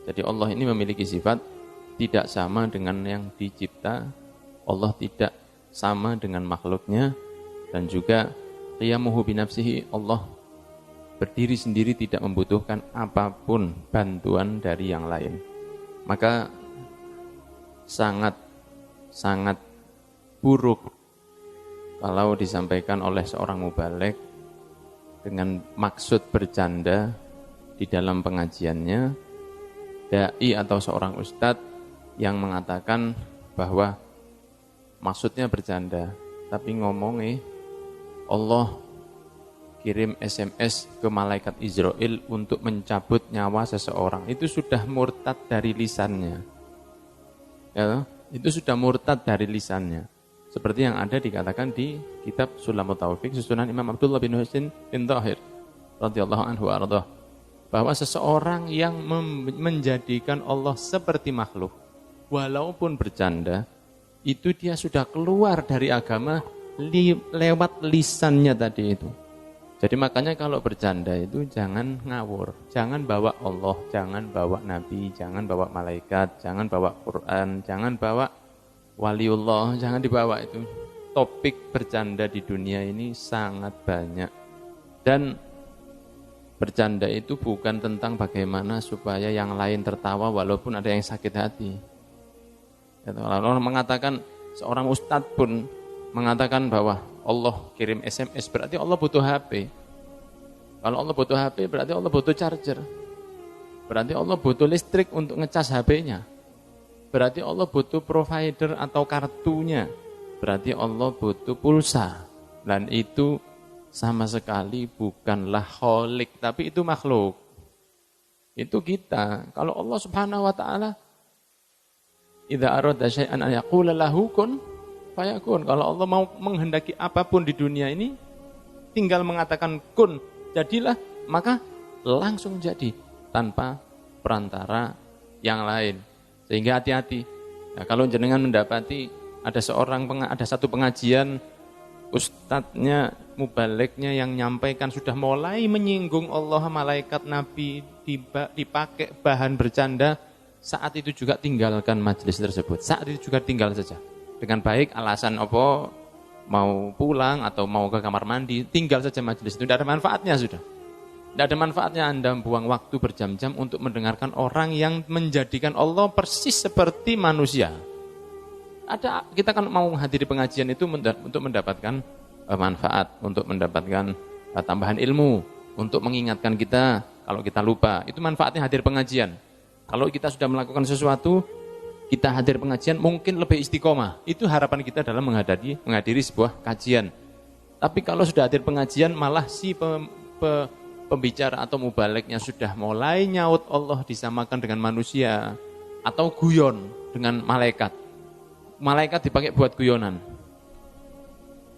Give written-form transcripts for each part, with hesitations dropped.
Jadi Allah ini memiliki sifat tidak sama dengan yang dicipta. Allah tidak sama dengan makhluknya. Dan juga qiyamuhu binafsihi, Allah berdiri sendiri tidak membutuhkan apapun bantuan dari yang lain. Maka sangat buruk kalau disampaikan oleh seorang mubaligh dengan maksud bercanda di dalam pengajiannya, dai atau seorang ustadz yang mengatakan bahwa maksudnya bercanda, tapi ngomongnya Allah kirim SMS ke malaikat Israel untuk mencabut nyawa seseorang. Itu sudah murtad dari lisannya. Ya, itu sudah murtad dari lisannya. Seperti yang ada dikatakan di kitab Sulamut Taufik susunan Imam Abdullah bin Husain bin Thahir radhiyallahu anhu ardah, bahwa seseorang yang menjadikan Allah seperti makhluk walaupun bercanda, itu dia sudah keluar dari agama lewat lisannya tadi itu. Jadi makanya kalau bercanda itu jangan ngawur, jangan bawa Allah, jangan bawa Nabi, jangan bawa malaikat, jangan bawa Quran, jangan bawa waliullah, jangan dibawa itu. Topik bercanda di dunia ini sangat banyak. Dan bercanda itu bukan tentang bagaimana supaya yang lain tertawa walaupun ada yang sakit hati. Orang mengatakan, seorang ustadz pun mengatakan bahwa Allah kirim SMS, berarti Allah butuh HP. Kalau Allah butuh HP, berarti Allah butuh charger. Berarti Allah butuh listrik untuk ngecas HP-nya. Berarti Allah butuh provider atau kartunya. Berarti Allah butuh pulsa. Dan itu sama sekali bukanlah kholik, tapi itu makhluk. Itu kita. Kalau Allah Subhanahu wa taala idza arada syai'an an yaqula lahu kun fayakun. Kalau Allah mau menghendaki apapun di dunia ini, tinggal mengatakan kun, jadilah, maka langsung jadi tanpa perantara yang lain. Sehingga hati-hati. Nah, kalau jenengan mendapati ada satu pengajian, ustadznya, mubalighnya yang nyampaikan sudah mulai menyinggung Allah, malaikat, Nabi, dipakai bahan bercanda, saat itu juga tinggalkan majelis tersebut. Saat itu juga tinggal saja. Dengan baik, alasan apa, mau pulang atau mau ke kamar mandi, tinggal saja majelis itu. Tidak ada manfaatnya sudah. Tidak ada manfaatnya Anda buang waktu berjam-jam untuk mendengarkan orang yang menjadikan Allah persis seperti manusia. Kita kan mau menghadiri pengajian itu untuk mendapatkan manfaat, untuk mendapatkan tambahan ilmu, untuk mengingatkan kita kalau kita lupa. Itu manfaatnya hadir pengajian. Kalau kita sudah melakukan sesuatu, kita hadir pengajian mungkin lebih istiqomah. Itu harapan kita dalam menghadiri sebuah kajian. Tapi kalau sudah hadir pengajian, malah si pembicara atau mubalighnya sudah mulai nyaut Allah disamakan dengan manusia, atau guyon dengan malaikat. Malaikat dipakai buat guyonan.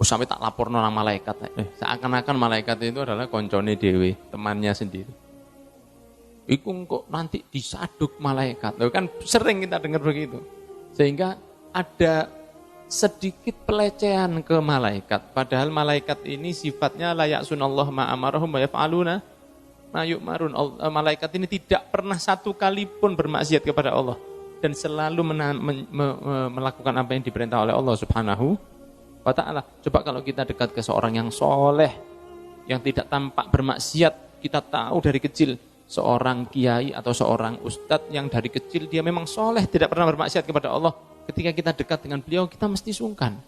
Sampai tak lapor orang malaikat. Seakan-akan malaikat itu adalah koncone dewe, temannya sendiri. Iku kok nanti disaduk malaikat. Kan sering kita dengar begitu. Sehingga ada sedikit pelecehan ke malaikat. Padahal malaikat ini sifatnya la ya'sunallah ma amarahum wa yaf'aluna ma yu'marun. Malaikat ini tidak pernah satu kali pun bermaksiat kepada Allah. Dan selalu melakukan apa yang diperintah oleh Allah Subhanahu wa ta'ala. Coba kalau kita dekat ke seorang yang soleh, yang tidak tampak bermaksiat, kita tahu dari kecil, seorang kiai atau seorang ustadz yang dari kecil dia memang soleh, tidak pernah bermaksiat kepada Allah. Ketika kita dekat dengan beliau, kita mesti sungkan.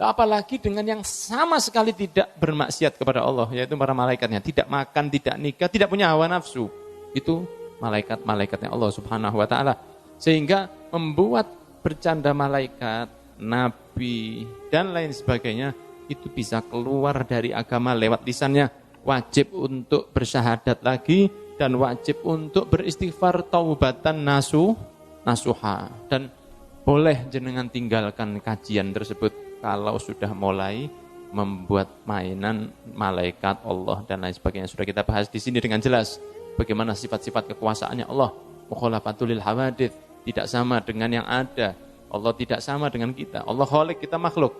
Apalagi dengan yang sama sekali tidak bermaksiat kepada Allah, yaitu para malaikatnya. Tidak makan, tidak nikah, tidak punya hawa nafsu. Itu malaikat-malaikatnya Allah Subhanahu wa ta'ala. Sehingga membuat bercanda malaikat, nabi, dan lain sebagainya, itu bisa keluar dari agama lewat lisannya. Wajib untuk bersyahadat lagi, dan wajib untuk beristighfar taubatan nasuha. Dan boleh jenengan tinggalkan kajian tersebut kalau sudah mulai membuat mainan malaikat Allah dan lain sebagainya. Sudah kita bahas di sini dengan jelas bagaimana sifat-sifat kekuasaannya Allah. Mukhalafatul lil hawadits, tidak sama dengan yang ada. Allah tidak sama dengan kita. Allah khalik, kita makhluk.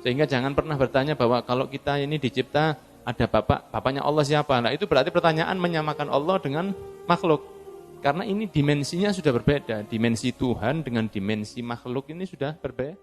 Sehingga jangan pernah bertanya bahwa kalau kita ini dicipta ada bapaknya Allah siapa? Nah, itu berarti pertanyaan menyamakan Allah dengan makhluk. Karena ini dimensinya sudah berbeda. Dimensi Tuhan dengan dimensi makhluk ini sudah berbeda.